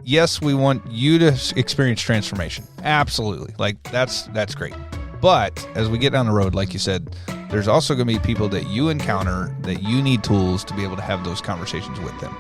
yes, we want you to experience transformation. Absolutely. Like that's great. But as we get down the road, like you said, there's also going to be people that you encounter that you need tools to be able to have those conversations with them.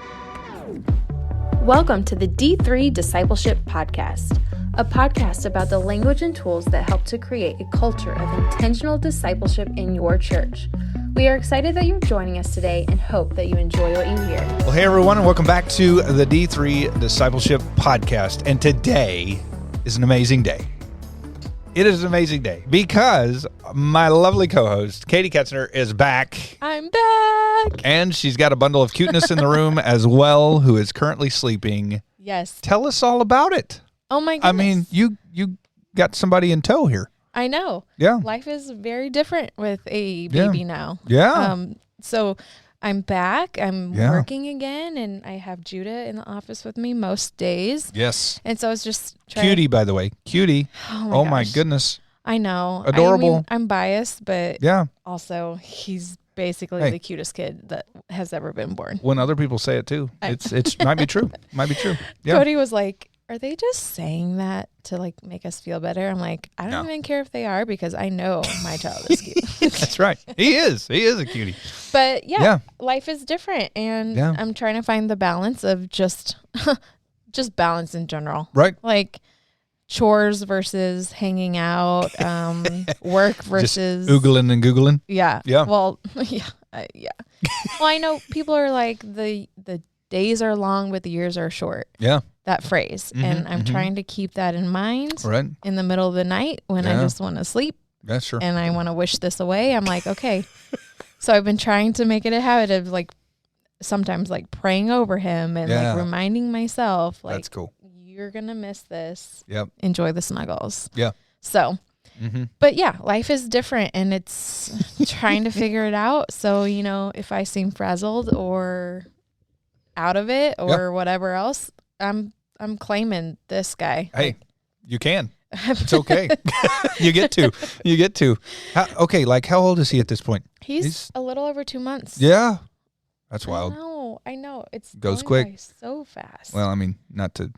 Welcome to the D3 Discipleship Podcast, a podcast about the language and tools that help to create a culture of intentional discipleship in your church. We are excited that you're joining us today and hope that you enjoy what you hear. Well, hey, everyone, and welcome back to the D3 Discipleship Podcast. And today is an amazing day. It is an amazing day because my lovely co-host, Katie Ketzner, is back. I'm back. And she's got a bundle of cuteness in the room as well, who is currently sleeping. Yes. Tell us all about it. Oh, my goodness. I mean, you got somebody in tow here. I know. Yeah. Life is very different with a baby now. Yeah. So I'm back. I'm working again, and I have Judah in the office with me most days. Yes. And so I was just trying Cutie, by the way. Cutie. Oh my goodness. I know. Adorable. I mean, I'm biased, but Yeah. also he's basically the cutest kid that has ever been born. When other people say it too, it's might be true. Might be true. Yeah. Cody was like, are they just saying that to like make us feel better? I'm like, I don't even care if they are because I know my child is cute. That's right. He is a cutie. But yeah, life is different, and I'm trying to find the balance of just balance in general. Right. Like chores versus hanging out, work versus just oogling and googling. Yeah. Yeah. Well, yeah. Well, I know people are like the days are long, but the years are short. Yeah. That phrase. And I'm trying to keep that in mind in the middle of the night when I just want to sleep. Yeah, sure. And I want to wish this away. I'm like, okay. So I've been trying to make it a habit of like sometimes like praying over him and like reminding myself like, that's cool. You're going to miss this. Yep. Enjoy the snuggles. Yeah. So, but yeah, life is different and it's trying to figure it out. So, you know, if I seem frazzled or out of it or whatever else, I'm claiming this guy. Hey, you can. It's okay. You get to. How old is he at this point? He's a little over 2 months. Yeah. That's wild. I know. It's goes going quick. by so fast. Well, I mean, not to,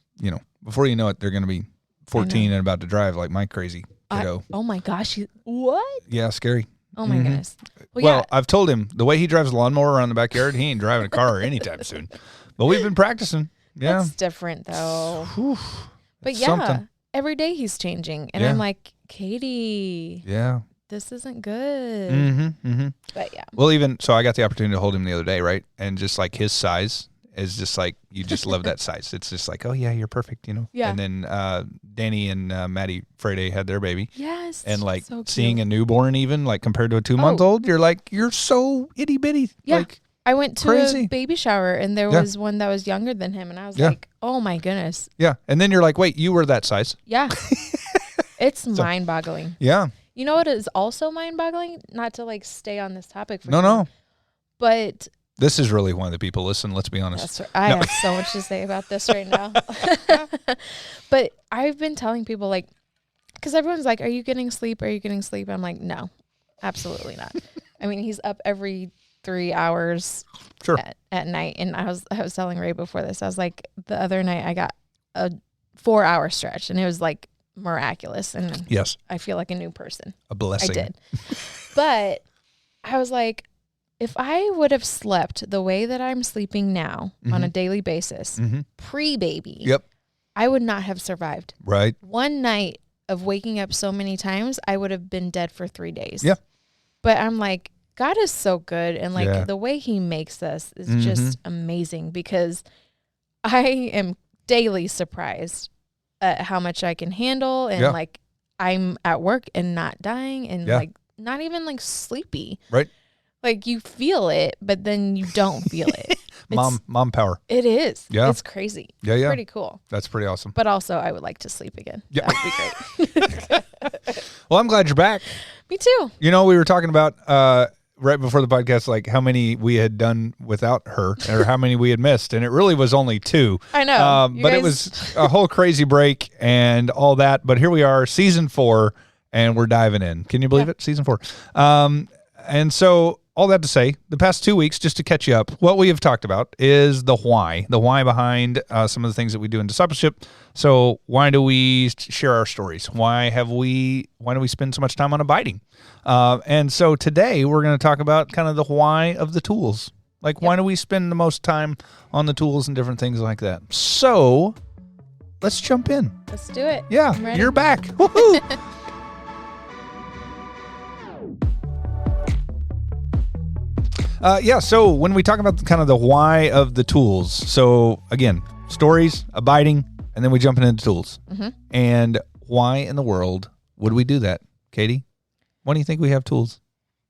before you know it, they're going to be 14 and about to drive like my crazy kiddo. Oh my gosh. What? Yeah, scary. Oh my goodness. Well, I've told him the way he drives a lawnmower around the backyard, he ain't driving a car anytime soon. But we've been practicing. Yeah. That's different though. Whew. But Something. every day he's changing. And I'm like, Katie. Yeah. This isn't good. But yeah. Well, so I got the opportunity to hold him the other day, right? And just like his size is just like, you just love that size. It's just like, oh yeah, you're perfect, Yeah. And then Danny and Maddie Friday had their baby. Yes. And like so seeing a newborn even, like compared to a 2-month-old, you're like, you're so itty bitty. Yeah. Like, I went to crazy. a baby shower and there was one that was younger than him. And I was like, oh my goodness. Yeah. And then you're like, wait, you were that size. Yeah. It's mind boggling. Yeah. You know what is also mind boggling? Not to like stay on this topic for No. But this is really why the people listen, let's be honest. That's right. I have so much to say about this right now. But I've been telling people like, because everyone's like, are you getting sleep? Are you getting sleep? I'm like, no, absolutely not. I mean, he's up every 3 hours at night. And I was telling Ray before this, I was like, the other night I got a 4-hour stretch and it was like miraculous. And yes, I feel like a new person. A blessing. I did. But I was like, if I would have slept the way that I'm sleeping now on a daily basis, pre-baby, I would not have survived. Right. One night of waking up so many times, I would have been dead for 3 days. Yeah. But I'm like, God is so good. And like the way he makes us is just amazing because I am daily surprised at how much I can handle. And like I'm at work and not dying and like not even like sleepy. Right. Like you feel it, but then you don't feel it. Mom power. It is. Yeah. It's crazy. Yeah. It's pretty cool. That's pretty awesome. But also I would like to sleep again. Yeah. That would be great. Well, I'm glad you're back. Me too. We were talking about right before the podcast, like how many we had done without her or how many we had missed. And it really was only 2. I know. But it was a whole crazy break and all that. But here we are, season 4, and we're diving in. Can you believe it? Season 4. And so all that to say, the past 2 weeks, just to catch you up, what we have talked about is the why behind some of the things that we do in discipleship. So why do we share our stories? Why do we spend so much time on abiding? And so today we're going to talk about kind of the why of the tools. Like, why do we spend the most time on the tools and different things like that? So let's jump in. Let's do it. Yeah, you're back. Woohoo! So when we talk about kind of the why of the tools, so again, stories, abiding, and then we jump into tools. Mm-hmm. And why in the world would we do that, Katie? Why do you think we have tools?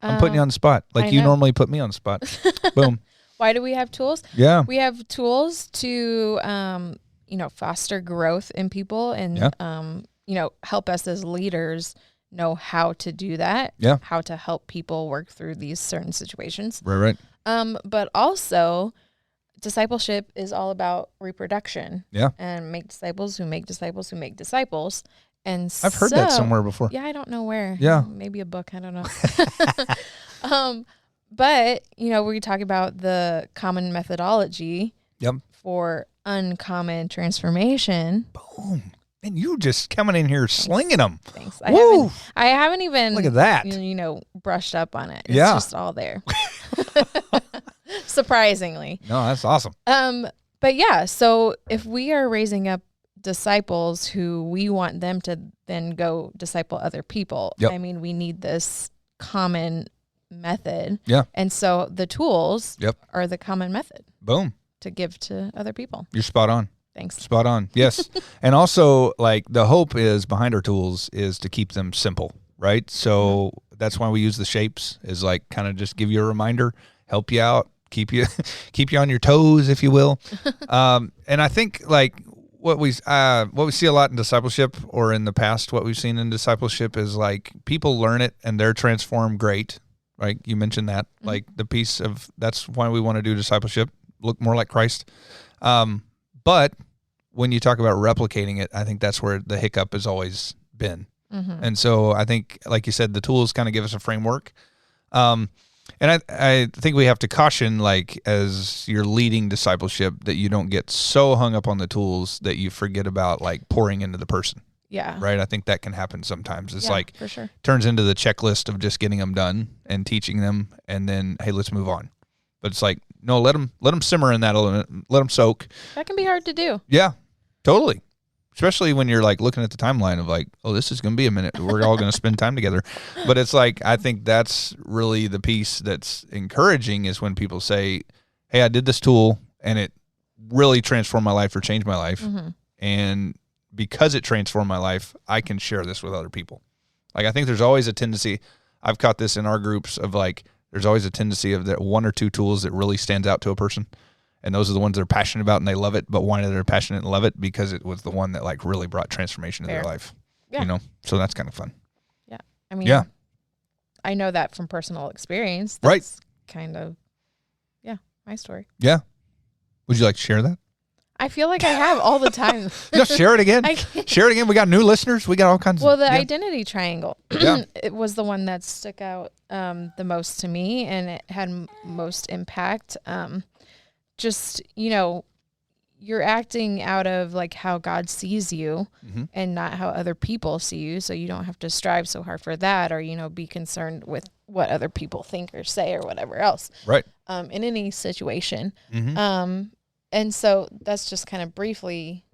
I'm putting you on the spot, like you normally put me on the spot. Boom. Why do we have tools? Yeah. We have tools to, foster growth in people and, help us as leaders know how to do that. Yeah. How to help people work through these certain situations. Right. But also, discipleship is all about reproduction. Yeah. And make disciples who make disciples who make disciples. And I've heard that somewhere before. Yeah, I don't know where. Yeah. Maybe a book. I don't know. But, we talk about the common methodology for uncommon transformation. Boom. And you just coming in here slinging them. Thanks. I haven't even, look at that. Brushed up on it. It's just all there. Surprisingly. No, that's awesome. But yeah, so if we are raising up disciples who we want them to then go disciple other people, we need this common method. Yeah. And so the tools are the common method. Boom. To give to other people. You're spot on. Thanks. Spot on. Yes. And also, like, the hope is behind our tools is to keep them simple, right? So that's why we use the shapes, is like kind of just give you a reminder, help you out, keep you on your toes, if you will. And I think like what we see a lot in discipleship, or in the past, what we've seen in discipleship is like people learn it and they're transformed. Great. Right. You mentioned that, like the piece of, that's why we want to do discipleship, look more like Christ. But when you talk about replicating it, I think that's where the hiccup has always been. Mm-hmm. And so I think, like you said, the tools kind of give us a framework. And I think we have to caution, like, as you're leading discipleship, that you don't get so hung up on the tools that you forget about, like, pouring into the person. Yeah. Right. I think that can happen sometimes. It's like, for sure, turns into the checklist of just getting them done and teaching them, and then, hey, let's move on. But it's like, no, let them simmer in that element, let them soak. That can be hard to do. Yeah, totally. Especially when you're like looking at the timeline of like, oh, this is going to be a minute. We're all going to spend time together. But it's like, I think that's really the piece that's encouraging, is when people say, hey, I did this tool and it really transformed my life or changed my life. Mm-hmm. And because it transformed my life, I can share this with other people. Like, I think there's always a tendency, I've caught this in our groups, of like, there's always a tendency of that one or two tools that really stands out to a person. And those are the ones they're passionate about and they love it. But why they're passionate and love it? Because it was the one that like really brought transformation to their life. Yeah. So that's kind of fun. Yeah. I know that from personal experience. That's right. Kind of, my story. Yeah. Would you like to share that? I feel like I have all the time. Just share it again. Share it again. We got new listeners. We got all kinds of... the identity triangle. It was the one that stuck out the most to me, and it had most impact. Just, you're acting out of like how God sees you, mm-hmm. and not how other people see you. So you don't have to strive so hard for that, or, be concerned with what other people think or say or whatever else. Right. In any situation. Mm-hmm. And so that's just briefly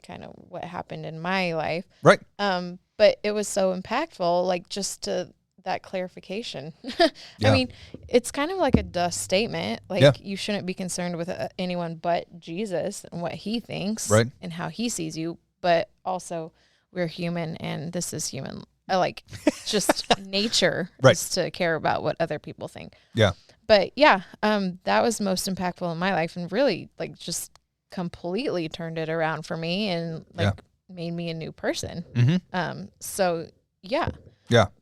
kind of what happened in my life. Right. But it was so impactful, like just to that clarification. Yeah. I mean, it's kind of like a dust statement. Like you shouldn't be concerned with anyone but Jesus and what he thinks, right. and how he sees you. But also we're human, and this is human. Like just nature right. is to care about what other people think. Yeah. But that was most impactful in my life, and really like just completely turned it around for me, and like made me a new person. Mm-hmm. So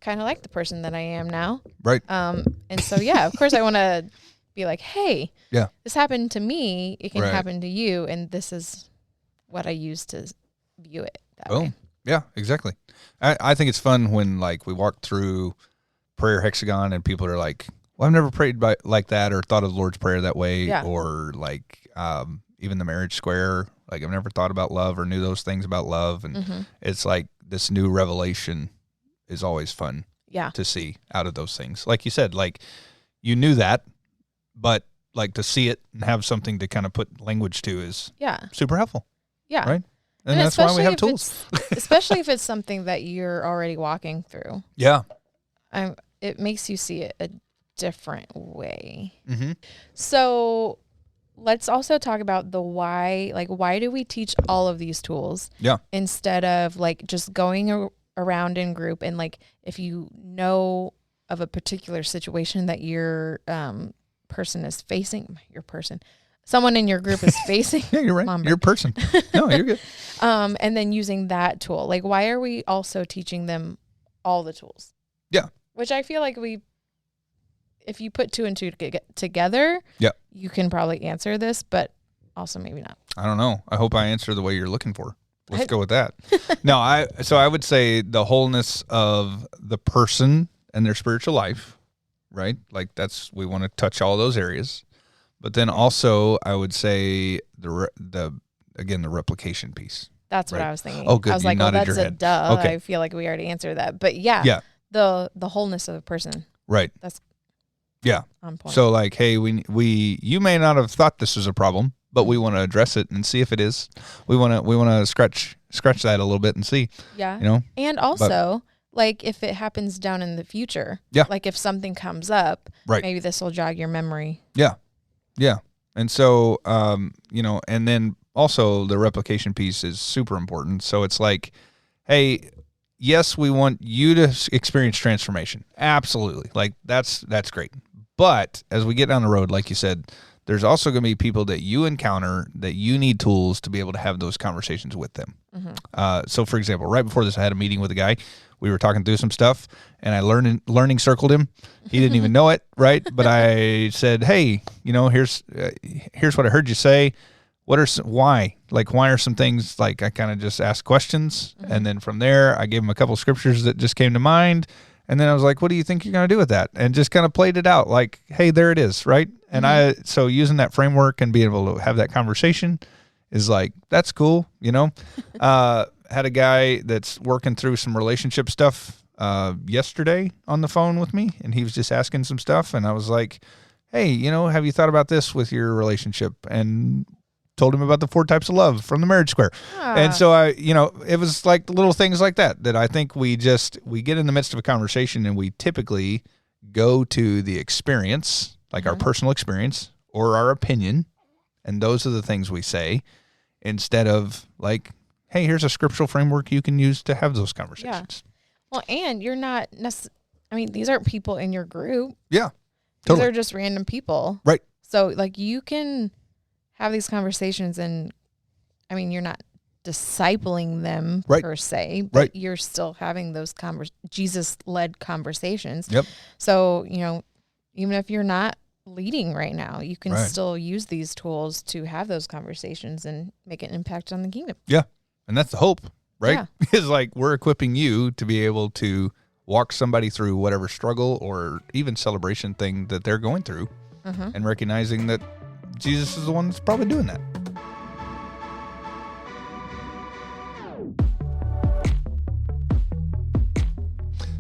kind of like the person that I am now. Right. And so of course I want to be like, hey, this happened to me. It can happen to you, and this is what I use to view it that way. Yeah, exactly. I think it's fun when like we walk through prayer hexagon and people are like, well, I've never prayed like that or thought of the Lord's Prayer that way. Yeah. Or like even the marriage square. Like I've never thought about love or knew those things about love. And it's like this new revelation is always fun to see out of those things. Like you said, like you knew that, but like to see it and have something to kind of put language to is super helpful. Yeah. Right. And that's why we have tools. Especially if it's something that you're already walking through. Yeah. It makes you see it a different way. Mm-hmm. So let's also talk about the why. Like, why do we teach all of these tools? Yeah. Instead of like just going around in group and like if you know of a particular situation that your person is facing, someone in your group is facing. Yeah, you're right. You're a person. No, you're good. And then using that tool. Like, why are we also teaching them all the tools? Yeah. Which I feel like if you put 2 and 2 together, you can probably answer this, but also maybe not. I don't know. I hope I answer the way you're looking for. Let's go with that. No, I would say the wholeness of the person and their spiritual life, right? Like we want to touch all those areas. But then also I would say the replication piece. That's what I was thinking. Oh, good. I was like, well, that's a duh. Okay. I feel like we already answered that. But the wholeness of the person. Right. That's on point. So like, hey, you may not have thought this was a problem, but we want to address it and see if it is. We want to scratch that a little bit and see. Yeah. You know? And also, like if it happens down in the future, like if something comes up, maybe this will jog your memory. Yeah. Yeah. And so, and then also the replication piece is super important. So it's like, hey, yes, we want you to experience transformation. Absolutely. Like that's great. But as we get down the road, like you said, there's also going to be people that you encounter that you need tools to be able to have those conversations with them. Mm-hmm. So for example, right before this, I had a meeting with a guy. We were talking through some stuff and I learning circled him. He didn't even know it. Right. But I said, hey, here's what I heard you say. Why are some things, like I kind of just asked questions. Mm-hmm. And then from there, I gave him a couple scriptures that just came to mind. And then I was like, what do you think you're going to do with that? And just kind of played it out like, hey, there it is. Right. And so using that framework and being able to have that conversation is like, that's cool. Had a guy that's working through some relationship stuff yesterday on the phone with me, and he was just asking some stuff. And I was like, hey, have you thought about this with your relationship? And told him about the 4 types of love from the marriage square. And so it was like the little things like that I think we get in the midst of a conversation and we typically go to the experience, like our personal experience or our opinion. And those are the things we say instead of like, hey, here's a scriptural framework you can use to have those conversations. Yeah. Well, and you're not these aren't people in your group. Yeah. Totally. These are just random people. Right. So like you can have these conversations and you're not discipling them per se, but you're still having those Jesus-led conversations. Yep. So, even if you're not leading right now, you can still use these tools to have those conversations and make an impact on the kingdom. Yeah. And that's the hope, right? Yeah. Is like we're equipping you to be able to walk somebody through whatever struggle or even celebration thing that they're going through and recognizing that Jesus is the one that's probably doing that.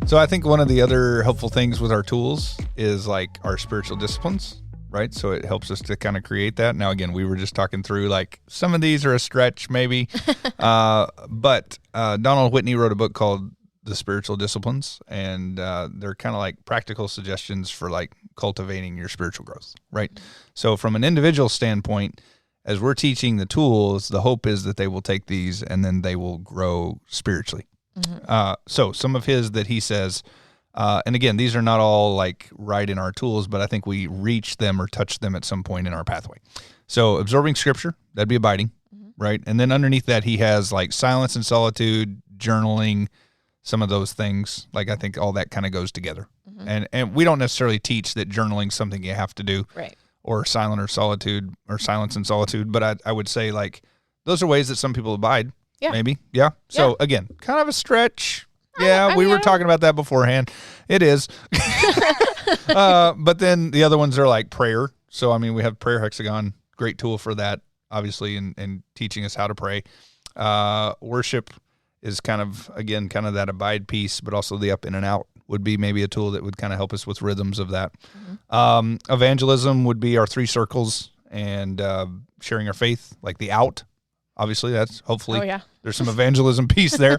So I think one of the other helpful things with our tools is like our spiritual disciplines, right? So it helps us to kind of create that. Now, again, we were just talking through like some of these are a stretch maybe, but Donald Whitney wrote a book called The Spiritual Disciplines, and they're kind of like practical suggestions for like cultivating your spiritual growth, right? So from an individual standpoint, as we're teaching the tools, the hope is that they will take these and then they will grow spiritually. Mm-hmm. So some of his that he says, and again, these are not all like right in our tools, but I think we reach them or touch them at some point in our pathway. So absorbing scripture, that'd be abiding, right? And then underneath that, he has like silence and solitude, journaling, some of those things. Like I think all that kind of goes together. And we don't necessarily teach that journaling is something you have to do, right? Or silence and solitude. But I would say like those are ways that some people abide. Yeah. Maybe. Yeah. So again, kind of a stretch. Yeah, I we mean, were talking about that beforehand. It is. But then the other ones are like prayer. So, I mean, we have Prayer Hexagon, great tool for that, obviously, and teaching us how to pray. Worship is kind of that abide piece, but also the up in and out would be maybe a tool that would kind of help us with rhythms of that. Evangelism would be our 3 circles, and sharing our faith, like the out. Obviously, that's hopefully there's some evangelism piece there.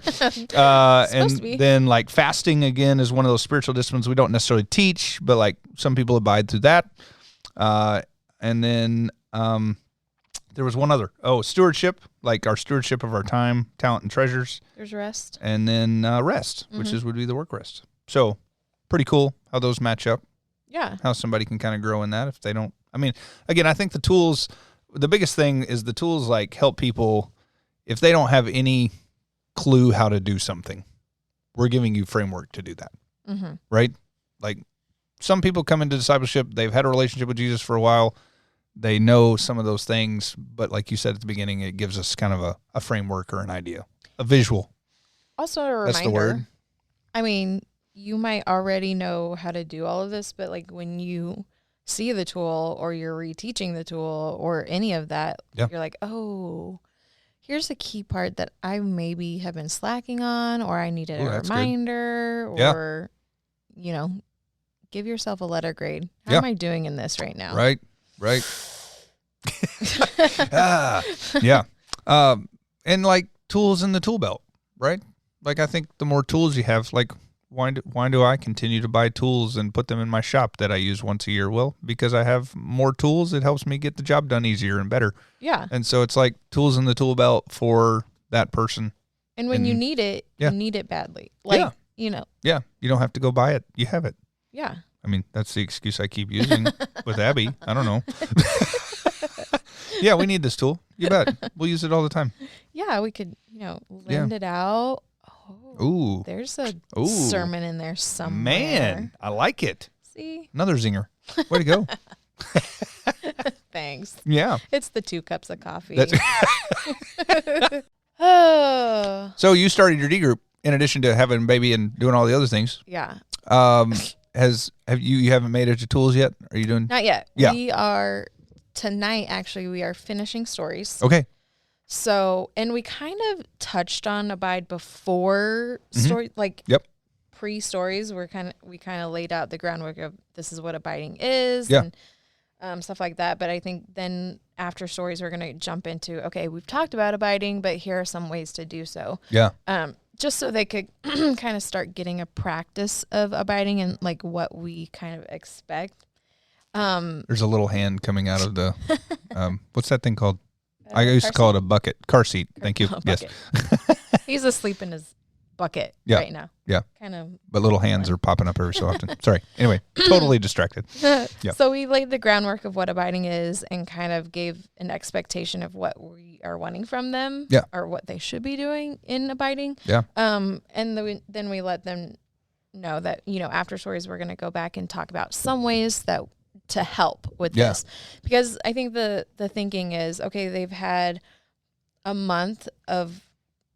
And then like fasting again is one of those spiritual disciplines we don't necessarily teach, but like some people abide through that. And then there was one other. Stewardship, like our stewardship of our time, talent, and treasures. There's rest. And then rest, which would be the work rest. So pretty cool how those match up. Yeah. How somebody can kind of grow in that if they don't. I mean, again, I think the tools, the biggest thing is the tools like help people if they don't have any clue how to do something. We're giving you framework to do that. Right? Like some people come into discipleship, they've had a relationship with Jesus for a while. They know some of those things, but like you said at the beginning, it gives us kind of a framework or an idea, a visual. Also a reminder. That's the word. I mean, you might already know how to do all of this, but like when you see the tool or you're reteaching the tool or any of that, you're like, oh, here's a key part that I maybe have been slacking on, or I needed a reminder, or, you know, give yourself a letter grade. How am I doing in this right now? Right. Yeah. And like tools in the tool belt, right? Like I think the more tools you have, like why do I continue to buy tools and put them in my shop that I use once a year? Well, because I have more tools, it helps me get the job done easier and better. Yeah. And so it's like tools in the tool belt for that person. And when you need it, you need it badly. Like, you know. Yeah. You don't have to go buy it. You have it. Yeah. I mean, that's the excuse I keep using with Abby. I don't know. Yeah, we need this tool. You bet. We'll use it all the time. Yeah, we could, you know, lend it out. Ooh. There's a sermon in there somewhere. Man, I like it. See? Another zinger. Way to go. Thanks. Yeah. It's the 2 cups of coffee. So you started your D group in addition to having a baby and doing all the other things. Yeah. Have you haven't made it to tools yet? Are you doing? Not yet. Yeah. We are tonight. Actually, we are finishing stories. Okay. So, and we kind of touched on Abide before story, like pre-stories. We kind of laid out the groundwork of this is what abiding is and stuff like that. But I think then after stories, we're going to jump into, okay, we've talked about abiding, but here are some ways to do so. Yeah. Just so they could kind of start getting a practice of abiding and like what we kind of expect. There's a little hand coming out of the, what's that thing called? I used to call it a bucket. Car seat. Thank you. Yes. He's asleep in his bucket right now. Yeah. Kind of. But little hands are popping up every so often. Sorry. Anyway, totally distracted. Yeah. So we laid the groundwork of what abiding is and kind of gave an expectation of what we are wanting from them or what they should be doing in abiding. Yeah. And then we let them know that, you know, after stories, we're going to go back and talk about some ways that to help with this, because I think the thinking is, okay, they've had a month of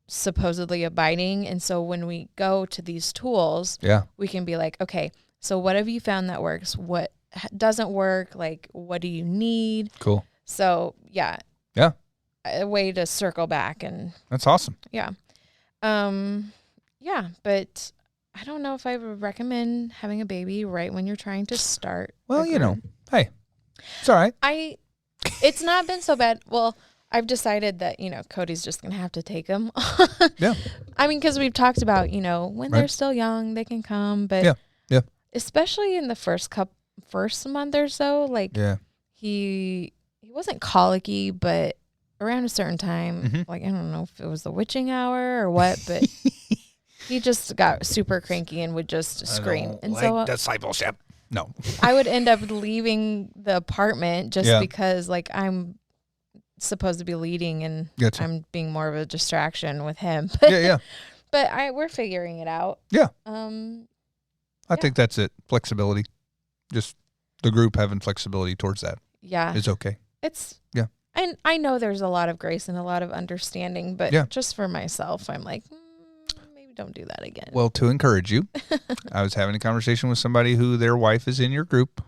supposedly abiding, and so when we go to these tools, we can be like, okay, so what have you found that works? What doesn't work? Like, what do you need? Cool. So a way to circle back, and that's awesome. But I don't know if I would recommend having a baby right when you're trying to start. Well, you know, hey, it's all right. It's not been so bad. Well, I've decided that, you know, Cody's just going to have to take him. Yeah. I mean, because we've talked about, you know, when they're still young, they can come. But especially in the first month or so, like he wasn't colicky, but around a certain time, like, I don't know if it was the witching hour or what, but he just got super cranky and would just scream. And so discipleship. No. I would end up leaving the apartment just because, like, I'm supposed to be leading and I'm being more of a distraction with him. But we're figuring it out. Yeah. I think that's it. Flexibility. Just the group having flexibility towards that. Yeah. Is okay. And I know there's a lot of grace and a lot of understanding, but just for myself, I'm like, don't do that again. Well, to encourage you, I was having a conversation with somebody who their wife is in your group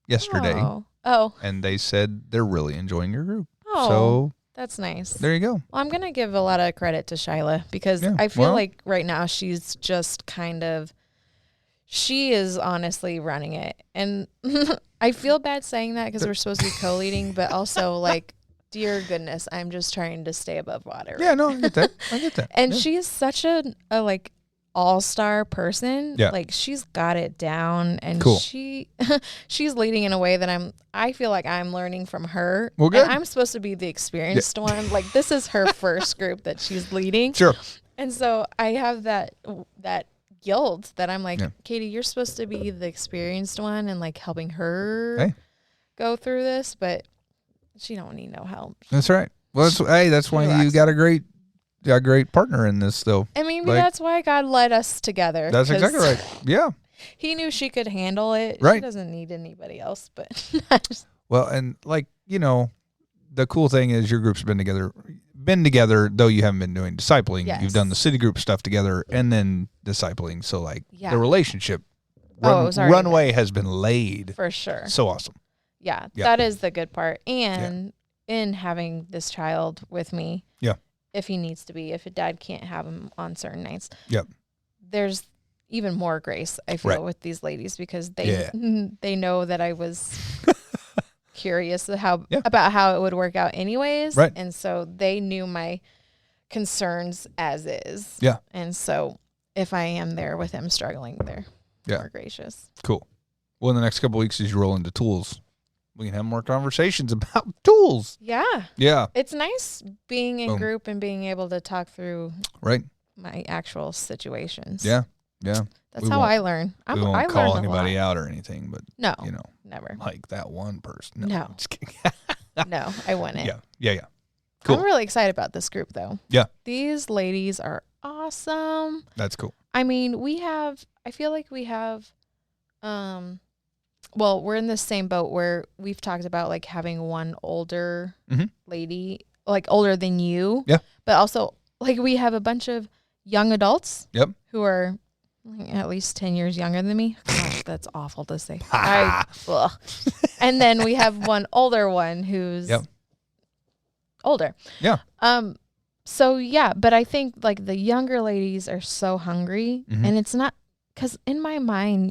yesterday. Oh. And they said they're really enjoying your group. Oh. So that's nice. there you go. Well, I'm going to give a lot of credit to Shyla because I feel like right now she's just she is honestly running it. And I feel bad saying that because we're supposed to be co-leading, but also like, dear goodness, I'm just trying to stay above water. Yeah, no, I get that. And she is such a like all-star person. Yeah. Like she's got it down and cool. she's leading in a way that I feel like I'm learning from her. Well, good. And I'm supposed to be the experienced one. Like this is her first group that she's leading. Sure. And so I have that guilt that I'm like, Katie, you're supposed to be the experienced one and like helping her go through this, but she don't need no help. That's right. Well, that's why you got a great partner in this, though. And maybe that's why God led us together. That's exactly right. Yeah. He knew she could handle it. Right. She doesn't need anybody else, but. Well, and like, the cool thing is your group's been together, though you haven't been doing discipling. Yes. You've done the city group stuff together and then discipling. So like the relationship runway has been laid. For sure. So awesome. Yeah, that is the good part. And in having this child with me, if he needs to be, if a dad can't have him on certain nights, there's even more grace, I feel, with these ladies because they know that I was curious about how it would work out anyways. Right. And so they knew my concerns as is. Yeah. And so if I am there with him struggling, they're more gracious. Cool. Well, in the next couple of weeks, as you roll into tools, we can have more conversations about tools. Yeah. Yeah. It's nice being in group and being able to talk through my actual situations. Yeah. Yeah. That's how I learn. We won't call anybody out or anything, but no, never. Like that one person. No. I'm just kidding. No, I wouldn't. Yeah. Cool. I'm really excited about this group though. Yeah. These ladies are awesome. That's cool. I mean, I feel like we have, well, we're in the same boat where we've talked about like having one older lady, like older than you. Yeah. But also like we have a bunch of young adults. Yep. Who are at least 10 years younger than me. Gosh, that's awful to say. And then we have one older one who's older. Yeah. So yeah, but I think like the younger ladies are so hungry and it's not, because in my mind,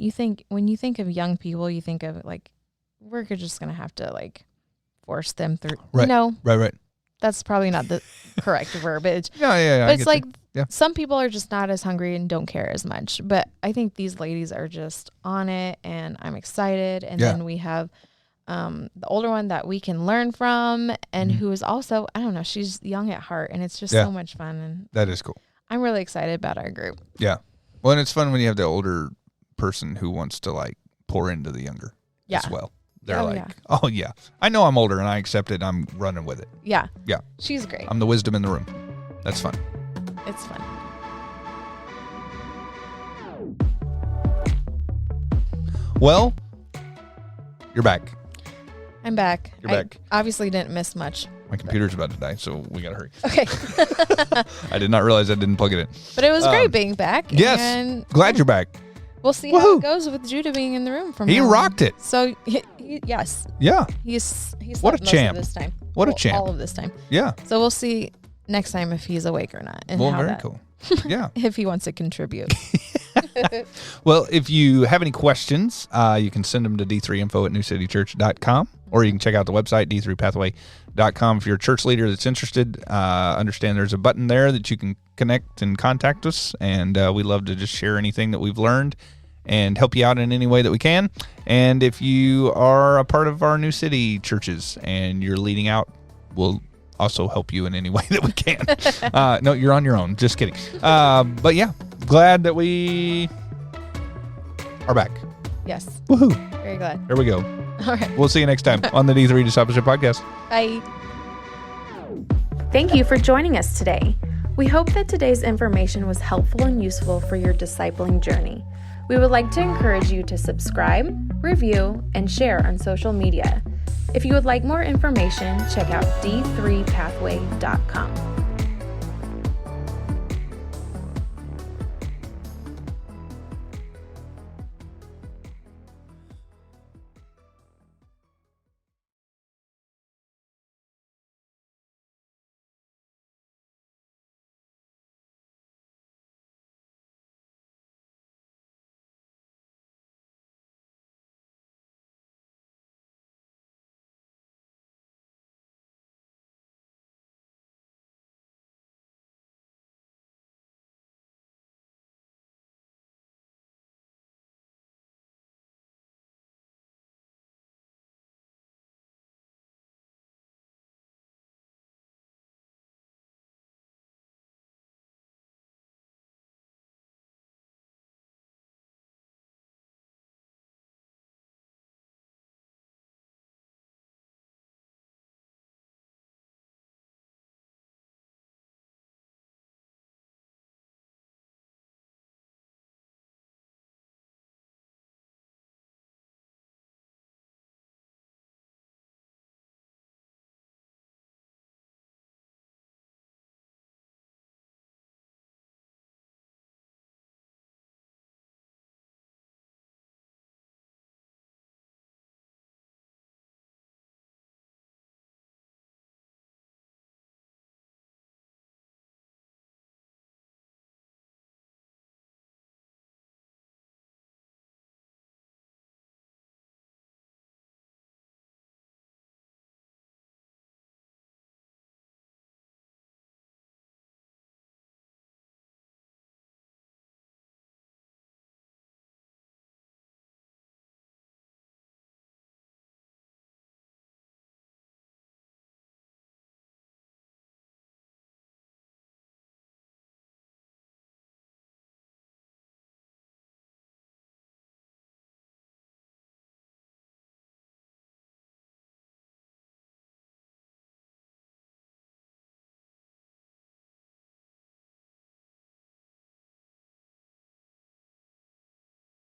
when you think of young people, you think of like, we're just going to have to like force them through. Right. Right. That's probably not the correct verbiage. Yeah. But it's like some people are just not as hungry and don't care as much. But I think these ladies are just on it and I'm excited. And then we have the older one that we can learn from and who is also, I don't know, she's young at heart and it's just so much fun. And that is cool. I'm really excited about our group. Yeah. Well, and it's fun when you have the older person who wants to like pour into the younger as well. They're oh yeah, I know I'm older and I accept it. I'm running with it. Yeah. Yeah. She's great. I'm the wisdom in the room. That's fun. It's fun. Well, you're back. I'm back. You're back. Obviously didn't miss much. My computer's about to die, so we gotta hurry. Okay. I did not realize I didn't plug it in. But it was great being back. Yes. And glad you're back. We'll see how it goes with Judah being in the room from He now rocked on. it. So yes. Yeah. He's what a champ. Of this time. What a champ. All of this time. Yeah. So we'll see next time if he's awake or not. And very cool. Yeah. If he wants to contribute. Well, if you have any questions, you can send them to d3info@newcitychurch.com, or you can check out the website, d3pathway.com. If you're a church leader that's interested, understand there's a button there that you can connect and contact us, and we love to just share anything that we've learned and help you out in any way that we can. And if you are a part of our New City churches and you're leading out, we'll also help you in any way that we can. No, you're on your own. Just kidding. But yeah, glad that we are back. Yes. Woohoo. Very glad. There we go. All right. We'll see you next time on the D3 Discipleship Podcast. Bye. Thank you for joining us today. We hope that today's information was helpful and useful for your discipling journey. We would like to encourage you to subscribe, review, and share on social media. If you would like more information, check out d3pathway.com.